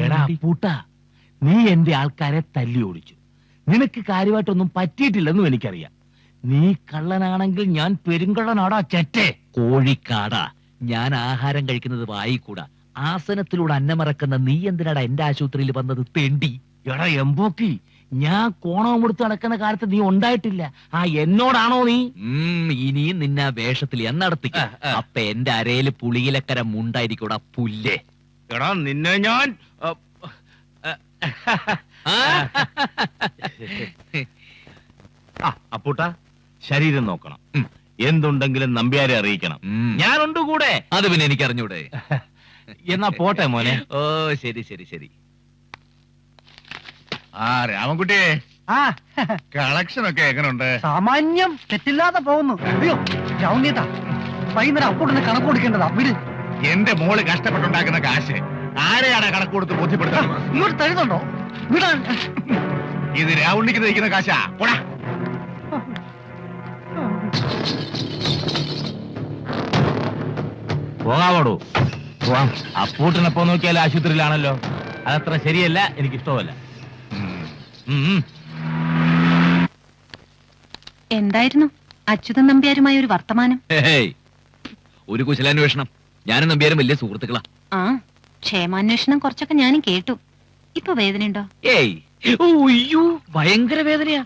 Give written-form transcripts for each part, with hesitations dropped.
എടാ പൂട്ട, നീ എന്റെ ആൾക്കാരെ തല്ലി ഓടിച്ചു. നിനക്ക് കാര്യമായിട്ടൊന്നും പറ്റിയിട്ടില്ലെന്നും എനിക്കറിയാം. നീ കള്ളനാണെങ്കിൽ ഞാൻ പെരുങ്കള്ളനാടാ ചെറ്റേ. കോഴിക്കാടാ, ഞാൻ ആഹാരം കഴിക്കുന്നത് വായിക്കൂടാ. ആസനത്തിലൂടെ അന്നമറക്കുന്ന നീ എന്തിനാടാ എന്റെ ആശുപത്രിയിൽ വന്നത് തെണ്ടി? എടാ എമ്പോക്കി, ഞാൻ കോണവും കൊടുത്ത് നടക്കുന്ന കാലത്ത് നീ ഉണ്ടായിട്ടില്ല. എന്നോടാണോ നീ? ഇനിയും നിന്നെ വേഷത്തിൽ എന്നടത്തിക്ക. അപ്പൊ എന്റെ അരയില് പുളിയിലക്കര മുണ്ടായിരിക്കൂടാ പുല്ലേ. എടാ നിന്നെ ഞാൻ അപ്പൂട്ട, ശരീരം നോക്കണം. എന്തുണ്ടെങ്കിലും നമ്പ്യാരെ അറിയിക്കണം. ഞാനുണ്ട് കൂടെ. അത് പിന്നെ എനിക്കറിഞ്ഞൂടെ? എന്നാ പോട്ടെ മോനെ. ഓ ശരി ശരി ശരി. രാമൻകുട്ടിയെ, കളക്ഷൻ ഒക്കെ എങ്ങനെയുണ്ട്? സാമാന്യം തെറ്റില്ലാതെ പോകുന്നു. അയ്യോ ജൗന്യത, വൈകുന്നേരം അപ്പൂട്ടിന് കണക്ക് കൊടുക്കേണ്ടതാ. വിട്. എന്റെ മോള് കഷ്ടപ്പെട്ടുണ്ടാക്കുന്ന കാശ് ആരെയാണ് കണക്ക് കൊടുത്ത് ബോധ്യപ്പെടുത്തുന്നത്? ഇങ്ങോട്ട് തരുന്നുണ്ടോ? വിടാൻ. ഇത് രാവുണ്ണിക്ക് തയ്ക്കുന്ന കാശാ. പോടാ. പോകാവോടൂ, പോവാം. അപ്പൂട്ടനെപ്പോ നോക്കിയാൽ ആശുപത്രിയിലാണല്ലോ. അതത്ര ശരിയല്ല, എനിക്കിഷ്ടമല്ല. എന്തായിരുന്നു അച്യുതൻ നമ്പ്യാരുമായ ഒരു വർത്തമാനം? ഒരു കുശലാന്വേഷണം. ഞാനും നമ്പ്യാരും വലിയ സുഹൃത്തുക്കളാ. ആ, ക്ഷേമാന്വേഷണം കുറച്ചൊക്കെ ഞാനും കേട്ടു. ഇപ്പൊ വേദനയുണ്ടോ? ഏയ്, അയ്യോ ഭയങ്കര വേദനയാ.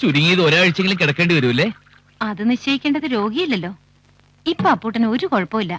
ചുരുങ്ങിയത് ഒരാഴ്ചയെങ്കിലും കിടക്കേണ്ടി വരുമല്ലേ? അത് നിശ്ചയിക്കേണ്ടത് രോഗിയില്ലല്ലോ. ഇപ്പൊ അപ്പൂട്ടന് ഒരു കുഴപ്പമില്ല.